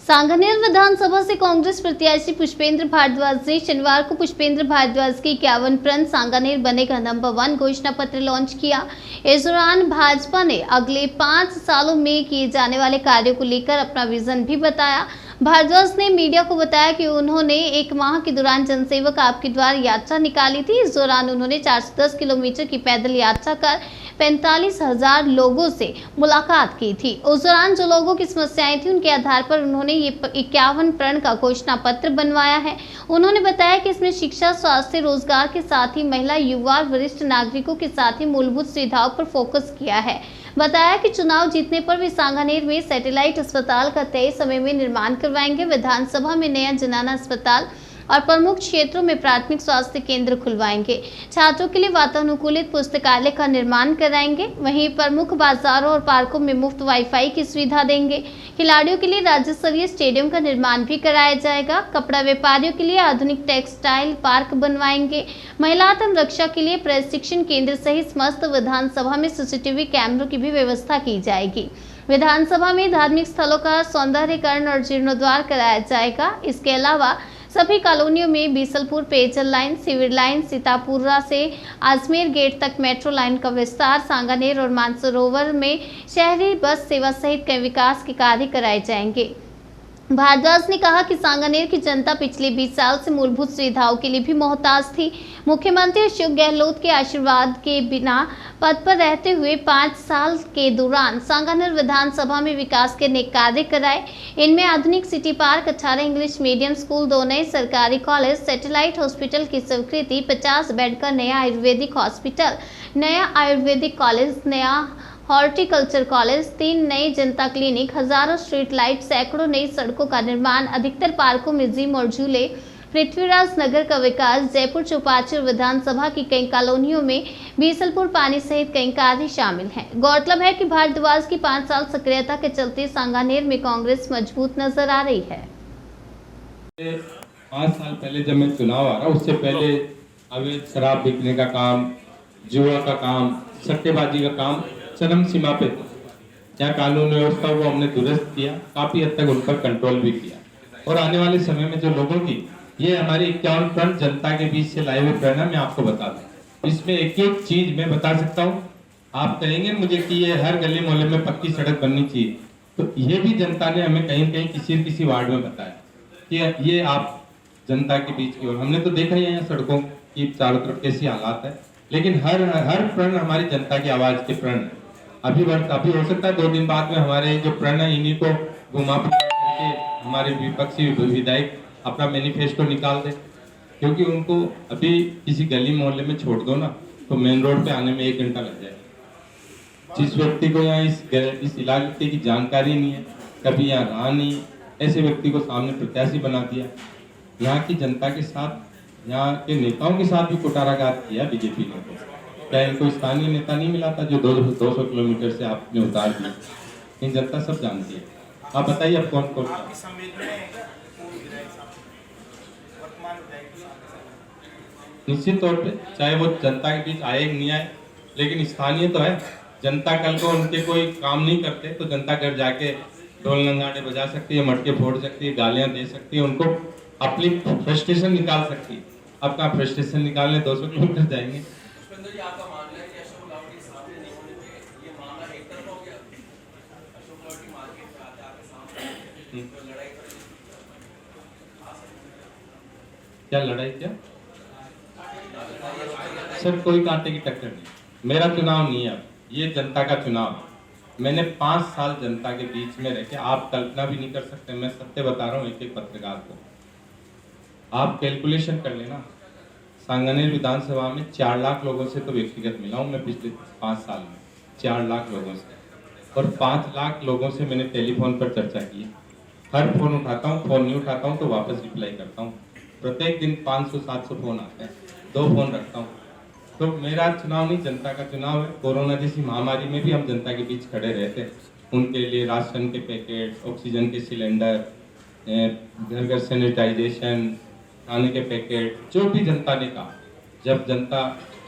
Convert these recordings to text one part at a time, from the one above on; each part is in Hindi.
सांगानेर विधानसभा से कांग्रेस प्रत्याशी पुष्पेंद्र भारद्वाज ने शनिवार को पुष्पेंद्र भारद्वाज की 51 प्रण सांगानेर बनेगा नंबर 1 घोषणा पत्र लॉन्च किया। इस दौरान भाजपा ने अगले 5 सालों में किए जाने वाले कार्यों को लेकर अपना विजन भी बताया। भारद्वाज ने मीडिया को बताया कि उन्होंने 1 माह के दौरान जनसेवक आपके द्वार यात्रा निकाली थी। इस दौरान उन्होंने 410 किलोमीटर की पैदल यात्रा कर 45,000 लोगों से मुलाकात की थी। उस दौरान जो लोगों की समस्याएं थी उनके आधार पर उन्होंने ये 51 प्रण का घोषणा पत्र बनवाया है। उन्होंने बताया कि इसमें शिक्षा, स्वास्थ्य, रोजगार के साथ ही महिला, युवा, वरिष्ठ नागरिकों के साथ ही मूलभूत सुविधाओं पर फोकस किया है। बताया कि चुनाव जीतने पर वे सांगानेर में सैटेलाइट अस्पताल का तय समय में निर्माण करवाएंगे। विधानसभा में नया जनाना अस्पताल और प्रमुख क्षेत्रों में प्राथमिक स्वास्थ्य केंद्र खुलवाएंगे। छात्रों के लिए वातानुकूलित पुस्तकालय का निर्माण कराएंगे। वहीं प्रमुख बाजारों और पार्कों में मुफ्त वाईफाई की सुविधा देंगे। खिलाड़ियों के लिए राज्य स्तरीय स्टेडियम का निर्माण भी कराया जाएगा। कपड़ा व्यापारियों के लिए आधुनिक टेक्सटाइल पार्क बनवाएंगे। महिला आत्मरक्षा के लिए प्रशिक्षण केंद्र सहित समस्त विधानसभा में सीसीटीवी कैमरों की भी व्यवस्था की जाएगी। विधानसभा में धार्मिक स्थलों का सौंदर्यीकरण और जीर्णोद्धार कराया जाएगा। इसके अलावा सभी कॉलोनियों में बीसलपुर पेयजल लाइन, सीवर लाइन, सीतापुरा से आजमेर गेट तक मेट्रो लाइन का विस्तार, सांगानेर और मानसरोवर में शहरी बस सेवा सहित कई विकास के कार्य कराए जाएंगे। भारद्वाज ने कहा कि सांगानेर की जनता पिछले 20 साल से मूलभूत सुविधाओं के लिए भी मोहताज थी। मुख्यमंत्री अशोक गहलोत के आशीर्वाद के बिना पद पर रहते हुए 5 साल के दौरान सांगानेर विधानसभा में विकास के नेक कार्य कराए। इनमें आधुनिक city park, 18 English medium school, 2 नए सरकारी कॉलेज, सैटेलाइट हॉस्पिटल की स्वीकृति, 50 बेड का नया आयुर्वेदिक हॉस्पिटल, नया आयुर्वेदिक कॉलेज, नया हॉर्टिकल्चर कॉलेज, 3 नए जनता क्लिनिक, हजारों स्ट्रीट लाइट, सैकड़ों नई सड़कों का निर्माण, अधिकतर पार्कों में जिम और झूले, पृथ्वीराज नगर का विकास, जयपुर चौपाचर विधानसभा की कई कॉलोनियों में बीसलपुर पानी सहित कई कार्य शामिल हैं। गौरतलब है कि भारद्वाज की 5 साल सक्रियता के चलते सांगानेर में कांग्रेस मजबूत नजर आ रही है। 5 साल पहले जब मैं चुनाव आ रहा, उससे पहले अवैध शराब बिकने का काम, जुआ का काम, सट्टेबाजी का काम चरम सीमा पे था। क्या कानून व्यवस्था वो हमने दुरुस्त किया, काफी हद तक उन पर कंट्रोल भी किया। और आने वाले समय में जो लोगों की ये हमारी 51 प्रण जनता के बीच से लाए हुए प्रण मैं आपको बता दूं। इसमें एक एक चीज मैं बता सकता हूँ। आप कहेंगे मुझे कि ये हर गली मोहल्ले में पक्की सड़क बननी चाहिए, तो ये भी जनता ने हमें कहीं कहीं किसी वार्ड में बताया कि ये आप जनता के बीच की ओर। हमने तो देखा ही है सड़कों की चारों तरफ कैसी हालात है, लेकिन हर प्रण हमारी जनता की आवाज के प्रण है। अभी हो सकता है 2 दिन बाद में हमारे जो प्रण है इन्हीं को घुमा करके हमारे विपक्षी विधायक अपना मैनिफेस्टो निकाल दे, क्योंकि उनको अभी किसी गली मोहल्ले में छोड़ दो ना तो मेन रोड पे आने में 1 घंटा लग जाएगा। जिस व्यक्ति को यहाँ इस इलाके की जानकारी नहीं है, कभी यहाँ रहा नहीं, ऐसे व्यक्ति को सामने प्रत्याशी बना दिया। यहाँ की जनता के साथ, यहाँ के नेताओं के साथ भी कुटाराघात किया बीजेपी ने। क्या इनको स्थानीय नेता नहीं मिला था जो 200 किलोमीटर से आपने उतार दिया? इन जनता सब जानती है। आप बताइए अब कौन कौन? निश्चित तौर पे चाहे वो जनता के बीच आए नहीं आए, लेकिन स्थानीय तो है। जनता कल को उनके कोई काम नहीं करते तो जनता घर जाके ढोल नगाड़े बजा सकती है, मटके फोड़ सकती है, गालियां दे सकती है, उनको अपनी फ्रस्ट्रेशन निकाल सकती है। अपना फ्रस्ट्रेशन निकालने 200 किलोमीटर जाएंगे। आपका मानना है कि अशोक लाहोटी के सामने नहीं होने चाहिए, ये मामला एक तरफ हो गया। अशोक लाहोटी मार्केट में आते आपके सामने तो लड़ाई क्या लड़ाई? क्या सर, कोई कांटे की टक्कर नहीं। मेरा चुनाव नहीं है, अब ये जनता का चुनाव। मैंने 5 साल जनता के बीच में रह के, आप कल्पना भी नहीं कर सकते, मैं सत्य बता रहा हूँ एक पत्रकार को। आप कैलकुलेशन कर लेना, सांगानेर विधानसभा में 4 लाख लोगों से तो व्यक्तिगत मिला हूं मैं पिछले 5 साल में, 4 लाख लोगों से, और 5 लाख लोगों से मैंने टेलीफोन पर चर्चा की। हर फोन उठाता हूं, फोन नहीं उठाता हूं तो वापस रिप्लाई करता हूं। प्रत्येक दिन 500-700 फोन आते हैं, 2 फोन रखता हूं। तो मेरा चुनाव नहीं, जनता का चुनाव है। कोरोना जैसी महामारी में भी हम जनता के बीच खड़े रहते, उनके लिए राशन के पैकेट, ऑक्सीजन के सिलेंडर, घर घर सैनिटाइजेशन, खाने के पैकेट, जो भी जनता ने कहा। जब जनता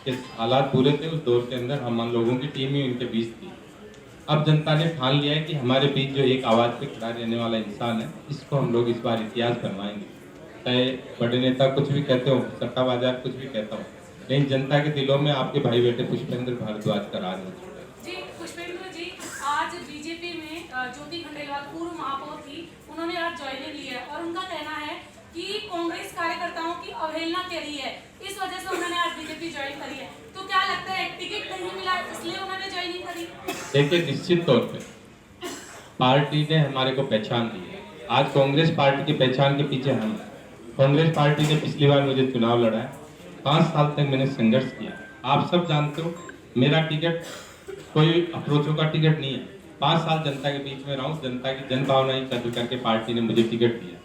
के हालात बुरे थे उस दौर के अंदर हम लोगों की टीम ही उनके बीच थी। अब जनता ने ठान लिया है कि हमारे बीच जो एक आवाज़ पे खड़ा रहने वाला इंसान है, इसको हम लोग इस बार इतिहास बनवाएंगे। चाहे बड़े नेता कुछ भी कहते हो, सट्टा बाजार कुछ भी कहता हो, लेकिन जनता के दिलों में आपके भाई बेटे पुष्पेंद्र भारद्वाज का राज है। जी पुष्पेंद्र जी, आज बीजेपी में ज्योति खंडेलवाल पूर्व महापौर थी, उन्होंने आज ज्वाइनिंग ली है और उनका कहना है कि कांग्रेस कार्यकर्ताओं की अवहेलना करी है, इस वजह से उन्होंने आज बीजेपी ज्वाइन करी है। तो क्या लगता है टिकट नहीं मिला इसलिए उन्होंने ज्वाइनिंग करी? देखिए, निश्चित तौर पे पार्टी ने हमारे को पहचान दी है। आज कांग्रेस पार्टी की पहचान के पीछे हम हैं। कांग्रेस पार्टी ने पिछली बार मुझे चुनाव लड़ाया, 5 साल तक मैंने संघर्ष किया। आप सब जानते हो, मेरा टिकट कोई अप्रोचों का टिकट नहीं है। 5 साल जनता के बीच में रहा हूँ, जनता की जन भावनाएं कदर करके पार्टी ने मुझे टिकट दिया।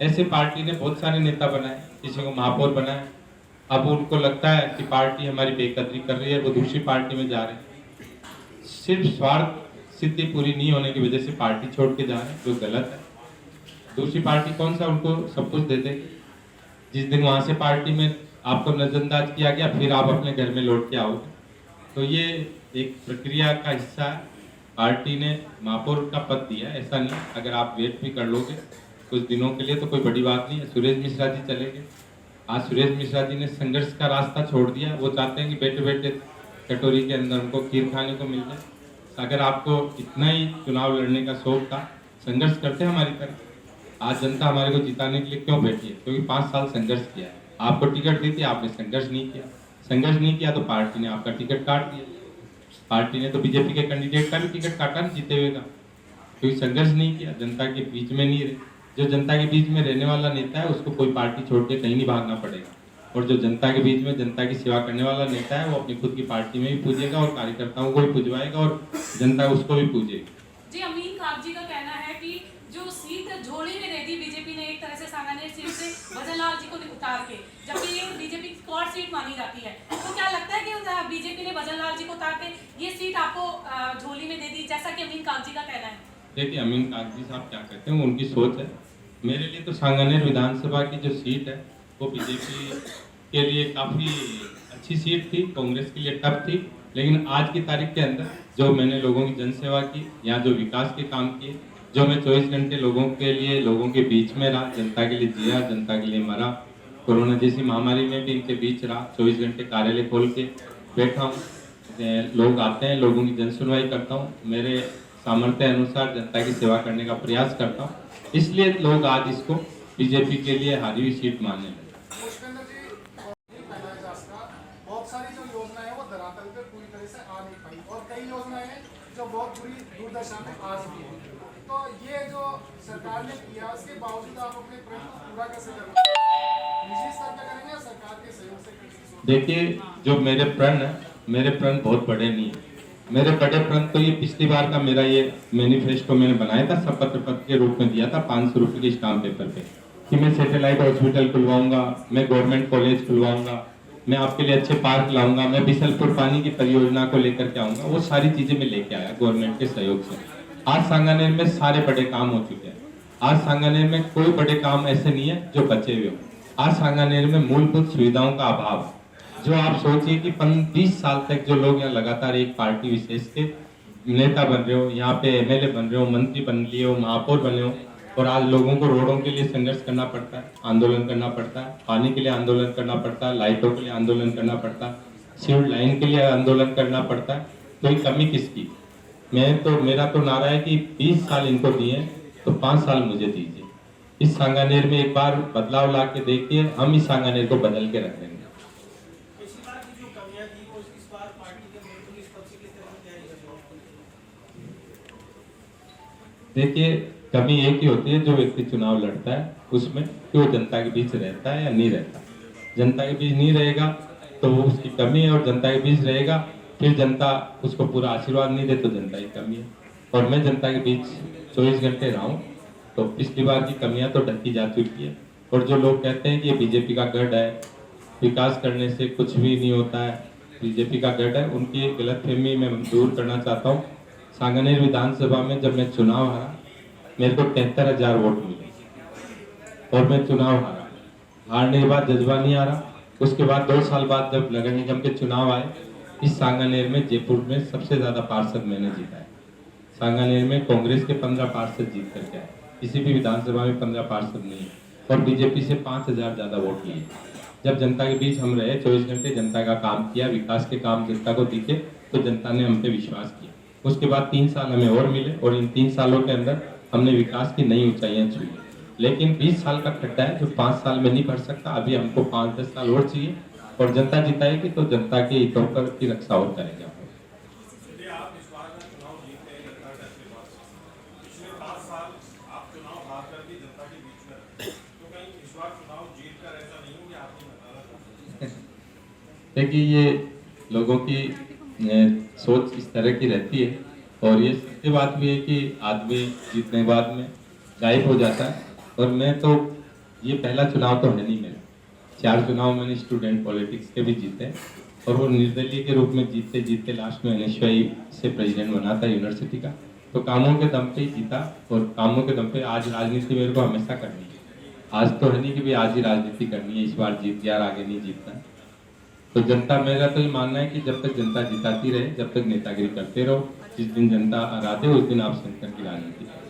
ऐसे पार्टी ने बहुत सारे नेता बनाए, किसी को महापौर बनाया। अब उनको लगता है कि पार्टी हमारी बेकदरी कर रही है, वो दूसरी पार्टी में जा रहे हैं। सिर्फ स्वार्थ सिद्धि पूरी नहीं होने की वजह से पार्टी छोड़ के जा रहे हैं, जो गलत है। दूसरी पार्टी कौन सा उनको सब कुछ दे देगी? जिस दिन वहां से पार्टी में आपको नजरअंदाज किया गया, फिर आप अपने घर में लौट के आओगे। तो ये एक प्रक्रिया का हिस्सा है। पार्टी ने महापौर का पद दिया, ऐसा नहीं। अगर आप वेट भी कर लोगे कुछ दिनों के लिए तो कोई बड़ी बात नहीं है। सुरेश मिश्रा जी चले गए, आज सुरेश मिश्रा जी ने संघर्ष का रास्ता छोड़ दिया। वो चाहते हैं कि बेटे बेटे कटोरी के अंदर उनको खीर खाने को मिल जाए। अगर आपको इतना ही चुनाव लड़ने का शौक था, संघर्ष करते हमारी तरह। आज जनता हमारे को जिताने के लिए क्यों बैठी है? क्योंकि 5 साल संघर्ष किया है। आपको टिकट दी थी, आपने संघर्ष नहीं किया। संघर्ष नहीं किया तो पार्टी ने आपका टिकट काट दिया। पार्टी ने तो बीजेपी के कैंडिडेट का भी टिकट काटा नहीं जीते हुए का, क्योंकि संघर्ष नहीं किया, जनता के बीच में नहीं रहे। जो जनता के बीच में रहने वाला नेता है, उसको कोई पार्टी छोड़ के कहीं नहीं भागना पड़ेगा। और जो जनता के बीच में जनता की सेवा करने वाला नेता है, वो अपनी खुद की पार्टी में भी पूजेगा और कार्यकर्ताओं को भी पूजवाएगा और जनता उसको भी पूजेगी। जी अमीन कागजी का कहना है कि जो सीट झोली में दे दी बीजेपी ने एक तरह से सांगानेर सीट से भजनलाल जी को उतार के, जबकि ये बीजेपी की स्क्वाड सीट मानी जाती है। तो क्या लगता है कि बीजेपी ने भजनलाल जी को उतार के ये सीट आपको झोली में दे दी, जैसा कि अमीन कागजी का कहना है? देखिए, अमीन कागजी साहब क्या कहते हैं, उनकी सोच है। मेरे लिए तो सांगानेर विधानसभा की जो सीट है वो बीजेपी के लिए काफ़ी अच्छी सीट थी, कांग्रेस के लिए टफ थी। लेकिन आज की तारीख के अंदर जो मैंने लोगों की जनसेवा की, यहाँ जो विकास के काम किए, जो मैं 24 घंटे लोगों के लिए लोगों के बीच में रहा, जनता के लिए जिया, जनता के लिए मरा। कोरोना जैसी महामारी में भी इनके बीच रहा, 24 घंटे कार्यालय खोल के बैठा हूँ। लोग आते हैं, लोगों की जन सुनवाई करता हूँ, मेरे सामर्थ्य अनुसार जनता की सेवा करने का प्रयास करता हूँ। इसलिए लोग आज इसको बीजेपी के लिए हारी हुई सीट मानने लगे। पुष्पेंद्र जी, नहीं पहनाया जा सकता। बहुत सारी जो योजनाएं हैं वो धरातल पे पूरी तरह से आ नहीं पाई और कई योजनाएं हैं जो बहुत बुरी दुर्दशा में आ चुकी हैं। तो ये जो सरकार ने किया, उसके बावजूद आप अपने प्रश्न को पूरा कैसे करेंगे? निजी स्तर पर करेंगे या सरकार के सहयोग से करेंगे? देखिए, जो मेरे प्रण है, मेरे प्रण बहुत बड़े नहीं है। मेरे बड़े प्रण तो ये पिछली बार का मेरा ये मैनिफेस्टो मैंने बनाया था, शपथ पत्र के रूप में दिया था 500 रुपये के स्टाम्प पेपर पे, कि मैं सैटेलाइट हॉस्पिटल खुलवाऊंगा, मैं गवर्नमेंट कॉलेज खुलवाऊंगा, मैं आपके लिए अच्छे पार्क लाऊंगा, मैं बिसलपुर पानी की परियोजना को लेकर के आऊंगा। वो सारी चीजें मैं लेके आया गवर्नमेंट के सहयोग से। आज सांगानेर में सारे बड़े काम हो चुके हैं। आज सांगानेर में कोई बड़े काम ऐसे नहीं है जो बचे हुए हो। आज सांगानेर में मूलभूत सुविधाओं का अभाव है। जो आप सोचिए कि 20 साल तक जो लोग यहाँ लगातार एक पार्टी विशेष के नेता बन रहे हो, यहाँ पे एमएलए बन रहे हो, मंत्री बन लिए हो, महापौर बने हो, और आज लोगों को रोडों के लिए संघर्ष करना पड़ता है, आंदोलन करना पड़ता है, पानी के लिए आंदोलन करना पड़ता है, लाइटों के लिए आंदोलन करना पड़ता है, सिविल लाइन के लिए आंदोलन करना पड़ता है। तो ये कमी किसकी? मेरा तो नारा है कि 20 साल इनको दिए तो 5 साल मुझे दीजिए। इस सांगानेर में एक बार बदलाव ला के देखिए, हम इस सांगानेर को बदल के रख देंगे। देखिए, कमी एक ही होती है, जो व्यक्ति चुनाव लड़ता है उसमें कि वो जनता के बीच रहता है या नहीं रहता। जनता के बीच नहीं रहेगा तो वो उसकी कमी है, और जनता के बीच रहेगा फिर जनता उसको पूरा आशीर्वाद नहीं दे तो जनता की कमी है। और मैं जनता के बीच 24 घंटे रहा हूँ, तो पिछली बार की कमियां तो ढकी जा चुकी है। और जो लोग कहते हैं कि ये बीजेपी का गढ़ है, विकास करने से कुछ भी नहीं होता है, बीजेपी का गढ़ है, उनकी गलतफहमी मैं दूर करना चाहता हूँ। सांगानेर विधानसभा में जब मैं चुनाव हारा, मेरे को 73,000 वोट मिले और मैं चुनाव हारा। हारने के बाद जज्बा नहीं आ रहा। उसके बाद 2 साल बाद जब नगर निगम के चुनाव आए इस सांगानेर में जयपुर में सबसे ज़्यादा पार्षद मैंने जीता है। सांगानेर में कांग्रेस के 15 पार्षद जीत करके आए, किसी भी विधानसभा में 15 पार्षद नहीं है, और बीजेपी से 5000 ज़्यादा वोट लिए। जब जनता के बीच हम रहे, 24 घंटे जनता का काम किया, विकास के काम जनता को दिखे, तो जनता ने हम पे विश्वास किया। उसके बाद 3 साल हमें और मिले, और इन 3 सालों के अंदर हमने विकास की नई ऊंचाइयां छुई। लेकिन 20 साल का खड्डा है जो 5 साल में नहीं भर सकता। अभी हमको 5-10 साल और चाहिए, और जनता जिताएगी तो जनता के हितों पर की रक्षा और करेंगे। चलिए, आप इस बार का चुनाव जीतते हैं जनता का आशीर्वाद से। पिछले 5 साल आप चुनाव हार कर भी जनता के बीच में रहे, तो कहीं इस बार चुनाव जीत कर ऐसा नहीं हो कि आपकी मतदाता देखिए, ये लोगों की सोच इस तरह की रहती है, और ये सत्य बात भी है कि आदमी जीतने के बाद में गायब हो जाता है। और मैं तो, ये पहला चुनाव तो है नहीं मेरा, 4 चुनाव मैंने स्टूडेंट पॉलिटिक्स के भी जीते, और वो निर्दलीय के रूप में जीतते जीतते लास्ट में NSY से प्रेसिडेंट बना था यूनिवर्सिटी का। तो कामों के दम पे ही जीता, और कामों के दम पे आज राजनीति मेरे को हमेशा करनी है। आज तो है नहीं कि भी आज ही राजनीति करनी है, इस बार जीत गया आगे नहीं जीतना। तो जनता, मेरा तो ये मानना है कि जब तक जनता जिताती रहे, जब तक नेतागिरी करते रहो, जिस दिन जनता हरा दे उस दिन आप शंकर की राजनीति करें।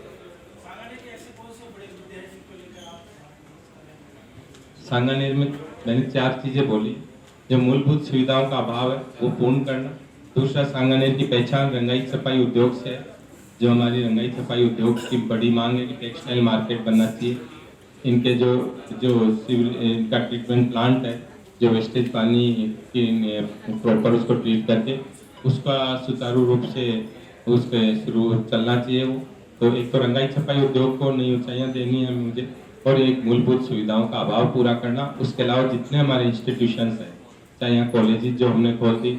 सांगानेर में मैंने 4 चीजें बोली। जो मूलभूत सुविधाओं का अभाव है वो पूर्ण करना। दूसरा, सांगानेर की पहचान रंगाई छपाई उद्योग से है। जो हमारी रंगाई छपाई उद्योग की बड़ी मांग है कि टेक्सटाइल मार्केट बनना चाहिए। इनके जो सिविल इनका ट्रीटमेंट प्लांट है, जो वेस्टेज पानी की प्रॉपर उसको ट्रीट करके उसका सुचारू रूप से उसके शुरू चलना चाहिए। वो तो एक तो रंगाई छपाई उद्योग को नई ऊंचाइयां देनी है मुझे, और एक मूलभूत सुविधाओं का अभाव पूरा करना। उसके अलावा जितने हमारे इंस्टीट्यूशंस हैं, चाहे यहाँ कॉलेजेस जो हमने खोल दी,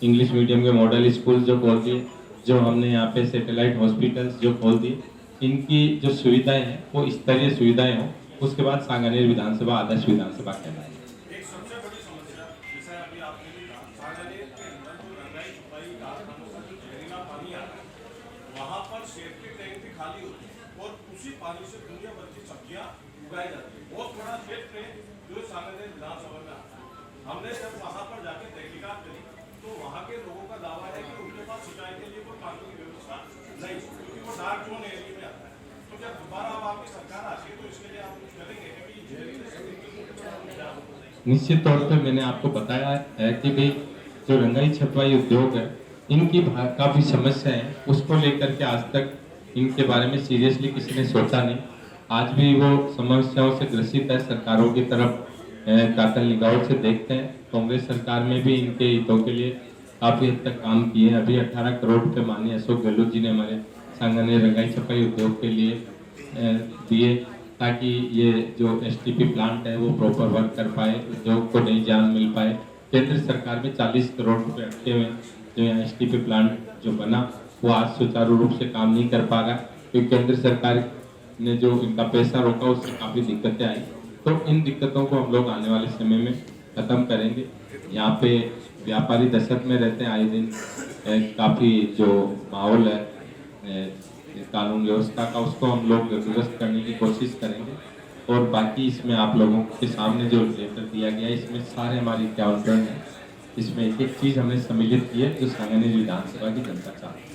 इंग्लिश मीडियम के मॉडल स्कूल जो खोल दिए, जो हमने यहाँ पे सैटेलाइट हॉस्पिटल्स जो खोल दिए, इनकी जो सुविधाएं हैं वो स्तरीय सुविधाएं हों। उसके बाद सांगानेर विधानसभा आदर्श विधानसभा कहलाए। एक सबसे बड़ी समस्या, जैसा अभी आपने भी कहा, सांगानेर के अंदर जो रंगाई छपाई कारखानों से जो जहरीला पानी आता है, वहाँ पर सेफ्टी टैंक भी खाली होते हैं, और उसी पानी से दुनिया भर की सब्जियाँ उगाई जाती है। बहुत बड़ा क्षेत्र है जो सांगानेर विधानसभा में आता है। हमने जब वहाँ पर जाके तहकीकात करी, तो वहाँ के लोगों का दावा है कि उनके पास सिंचाई के लिए कोई पानी की व्यवस्था नहीं, क्योंकि वो डार्क जोन एरिया में आता है। तो जब दोबारा अब आपकी सरकार आती है, तो इसके लिए आप कुछ करेंगे? क्योंकि जहरीले निश्चित तौर पे मैंने आपको बताया है कि भाई जो रंगाई छपाई उद्योग है, इनकी काफी समस्या है। उसको लेकर के आज तक इनके बारे में सीरियसली किसी ने सोचा नहीं। आज भी वो समस्याओं से ग्रसित है, सरकारों की तरफ कातल निगाहों से देखते हैं। कांग्रेस सरकार में भी इनके हितों के लिए काफी हद तक काम किए हैं। अभी 18 करोड़ रुपए माननीय अशोक गहलोत जी ने हमारे सांगानेर रंगाई छपाई उद्योग के लिए दिए, ताकि ये जो STP प्लांट है वो प्रॉपर वर्क कर पाए, उद्योग को नई जान मिल पाए। केंद्र सरकार में 40 करोड़ रुपए अटके हुए, जो यहाँ STP प्लांट जो बना वो आज सुचारू रूप से काम नहीं कर पा रहा, क्योंकि केंद्र सरकार ने जो इनका पैसा रोका उससे काफ़ी दिक्कतें आई। तो इन दिक्कतों को हम लोग आने वाले समय में ख़त्म करेंगे। यहाँ पे व्यापारी दशक में रहते हैं, आए दिन काफ़ी जो माहौल है कानून व्यवस्था का, उसको हम लोग दुरुस्त करने की कोशिश करेंगे। और बाकी इसमें आप लोगों के सामने जो लेटर दिया गया है, इसमें सारे हमारी 51 हैं। इसमें एक एक चीज़ हमने सम्मिलित की है जो सांगानेर विधानसभा की जनता चाहती है।